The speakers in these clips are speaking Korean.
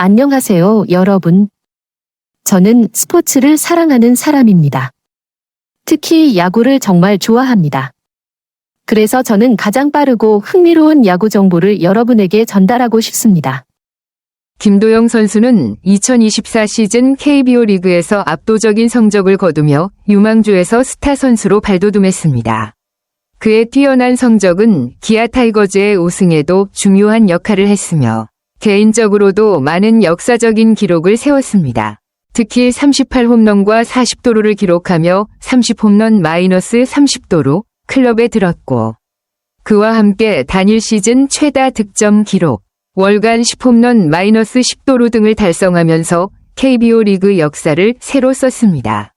안녕하세요, 여러분. 저는 스포츠를 사랑하는 사람입니다. 특히 야구를 정말 좋아합니다. 그래서 저는 가장 빠르고 흥미로운 야구 정보를 여러분에게 전달하고 싶습니다. 김도영 선수는 2024 시즌 KBO 리그에서 압도적인 성적을 거두며 유망주에서 스타 선수로 발돋움했습니다. 그의 뛰어난 성적은 기아 타이거즈의 우승에도 중요한 역할을 했으며 개인적으로도 많은 역사적인 기록을 세웠습니다. 특히 38홈런과 40도루를 기록하며 30홈런 마이너스 30도루 클럽에 들었고, 그와 함께 단일 시즌 최다 득점 기록, 월간 10홈런 마이너스 10도루 등을 달성하면서 KBO 리그 역사를 새로 썼습니다.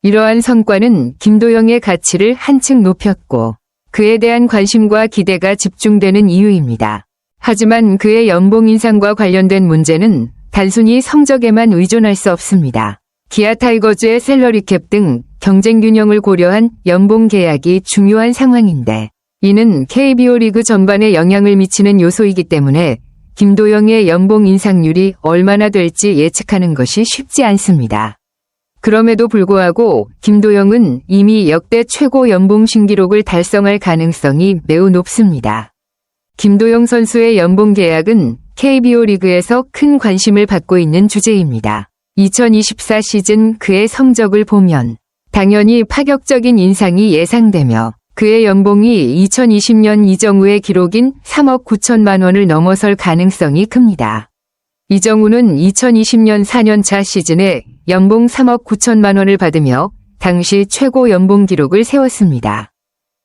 이러한 성과는 김도영의 가치를 한층 높였고 그에 대한 관심과 기대가 집중되는 이유입니다. 하지만 그의 연봉 인상과 관련된 문제는 단순히 성적에만 의존할 수 없습니다. 기아 타이거즈의 셀러리 캡 등 경쟁 균형을 고려한 연봉 계약이 중요한 상황인데, 이는 KBO 리그 전반에 영향을 미치는 요소이기 때문에 김도영의 연봉 인상률이 얼마나 될지 예측하는 것이 쉽지 않습니다. 그럼에도 불구하고 김도영은 이미 역대 최고 연봉 신기록을 달성할 가능성이 매우 높습니다. 김도영 선수의 연봉 계약은 KBO 리그에서 큰 관심을 받고 있는 주제입니다. 2024 시즌 그의 성적을 보면 당연히 파격적인 인상이 예상되며, 그의 연봉이 2020년 이정우의 기록인 3억 9천만 원을 넘어설 가능성이 큽니다. 이정우는 2020년 4년차 시즌에 연봉 3억 9천만 원을 받으며 당시 최고 연봉 기록을 세웠습니다.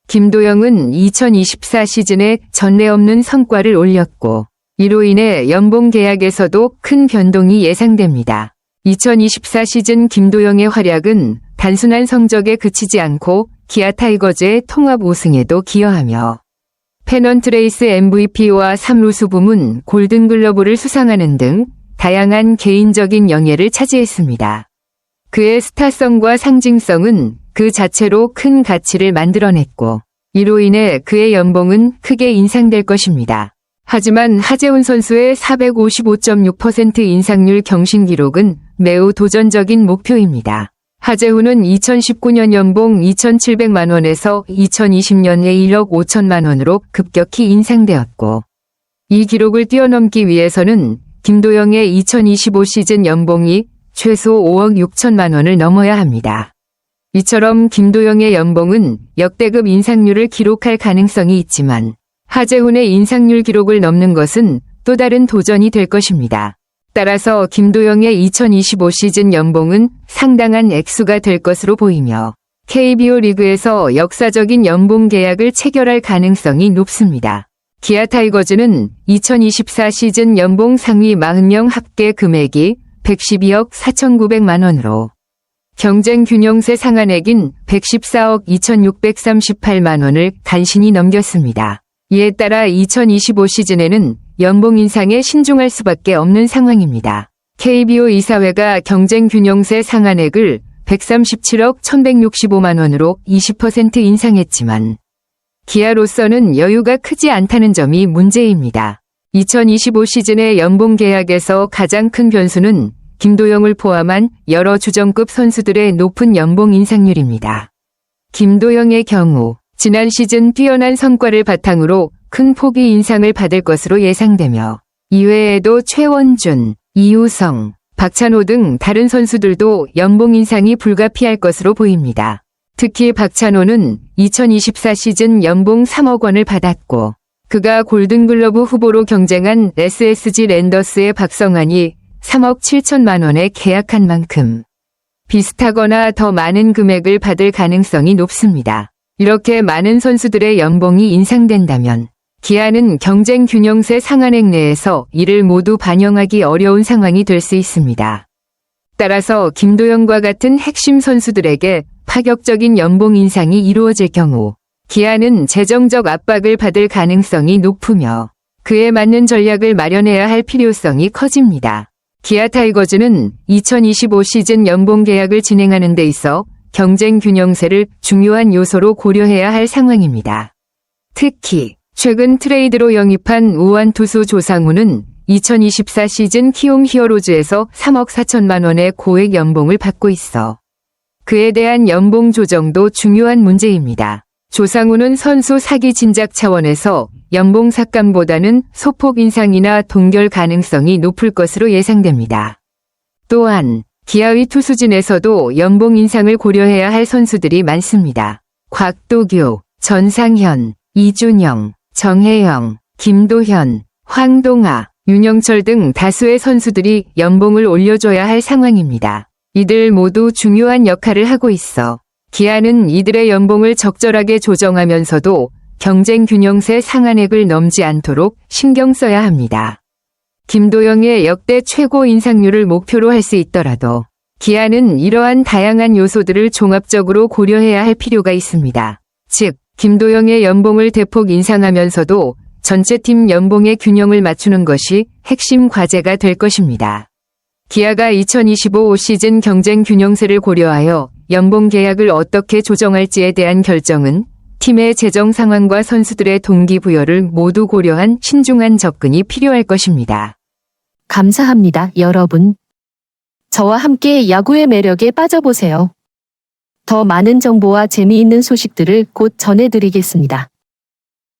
김도영은 2024 시즌에 전례 없는 성과를 올렸고, 이로 인해 연봉 계약에서도 큰 변동이 예상됩니다. 2024 시즌 김도영의 활약은 단순한 성적에 그치지 않고 기아 타이거즈의 통합 우승에도 기여하며 페넌트레이스 MVP와 3루수 부문 골든글러브를 수상하는 등 다양한 개인적인 영예를 차지했습니다. 그의 스타성과 상징성은 그 자체로 큰 가치를 만들어냈고, 이로 인해 그의 연봉은 크게 인상될 것입니다. 하지만 하재훈 선수의 455.6% 인상률 경신 기록은 매우 도전적인 목표입니다. 하재훈은 2019년 연봉 2,700만 원에서 2020년에 1억 5천만 원으로 급격히 인상되었고, 이 기록을 뛰어넘기 위해서는 김도영의 2025 시즌 연봉이 최소 5억 6천만 원을 넘어야 합니다. 이처럼 김도영의 연봉은 역대급 인상률을 기록할 가능성이 있지만, 하재훈의 인상률 기록을 넘는 것은 또 다른 도전이 될 것입니다. 따라서 김도영의 2025 시즌 연봉은 상당한 액수가 될 것으로 보이며 KBO 리그에서 역사적인 연봉 계약을 체결할 가능성이 높습니다. 기아 타이거즈는 2024 시즌 연봉 상위 40명 합계 금액이 112억 4,900만 원으로 경쟁 균형세 상한액인 114억 2,638만 원을 간신히 넘겼습니다. 이에 따라 2025 시즌에는 연봉 인상에 신중할 수밖에 없는 상황입니다. KBO 이사회가 경쟁 균형세 상한액을 137억 1,165만 원으로 20% 인상했지만, 기아로서는 여유가 크지 않다는 점이 문제입니다. 2025 시즌의 연봉 계약에서 가장 큰 변수는 김도영을 포함한 여러 주전급 선수들의 높은 연봉 인상률입니다. 김도영의 경우 지난 시즌 뛰어난 성과를 바탕으로 큰 폭의 인상을 받을 것으로 예상되며, 이외에도 최원준, 이우성, 박찬호 등 다른 선수들도 연봉 인상이 불가피할 것으로 보입니다. 특히 박찬호는 2024 시즌 연봉 3억 원을 받았고, 그가 골든글러브 후보로 경쟁한 SSG 랜더스의 박성환이 3억 7천만 원에 계약한 만큼 비슷하거나 더 많은 금액을 받을 가능성이 높습니다. 이렇게 많은 선수들의 연봉이 인상된다면 기아는 경쟁 균형세 상한액 내에서 이를 모두 반영하기 어려운 상황이 될 수 있습니다. 따라서 김도영과 같은 핵심 선수들에게 파격적인 연봉 인상이 이루어질 경우 기아는 재정적 압박을 받을 가능성이 높으며 그에 맞는 전략을 마련해야 할 필요성이 커집니다. 기아 타이거즈는 2025 시즌 연봉 계약을 진행하는 데 있어 경쟁 균형세를 중요한 요소로 고려해야 할 상황입니다. 특히 최근 트레이드로 영입한 우완 투수 조상우는 2024 시즌 키움 히어로즈에서 3억 4천만 원의 고액 연봉을 받고 있어. 그에 대한 연봉 조정도 중요한 문제입니다. 조상우는 선수 사기 진작 차원에서 연봉 삭감보다는 소폭 인상이나 동결 가능성이 높을 것으로 예상됩니다. 또한 기아의 투수진에서도 연봉 인상을 고려해야 할 선수들이 많습니다. 곽도규, 전상현, 이준영, 정혜영, 김도현, 황동아, 윤영철 등 다수의 선수들이 연봉을 올려줘야 할 상황입니다. 이들 모두 중요한 역할을 하고 있어 기아는 이들의 연봉을 적절하게 조정하면서도 경쟁 균형세 상한액을 넘지 않도록 신경 써야 합니다. 김도영의 역대 최고 인상률을 목표로 할 수 있더라도 기아는 이러한 다양한 요소들을 종합적으로 고려해야 할 필요가 있습니다. 즉, 김도영의 연봉을 대폭 인상하면서도 전체 팀 연봉의 균형을 맞추는 것이 핵심 과제가 될 것입니다. 기아가 2025 시즌 경쟁 균형세를 고려하여 연봉 계약을 어떻게 조정할지에 대한 결정은 팀의 재정 상황과 선수들의 동기부여를 모두 고려한 신중한 접근이 필요할 것입니다. 감사합니다, 여러분. 저와 함께 야구의 매력에 빠져보세요. 더 많은 정보와 재미있는 소식들을 곧 전해드리겠습니다.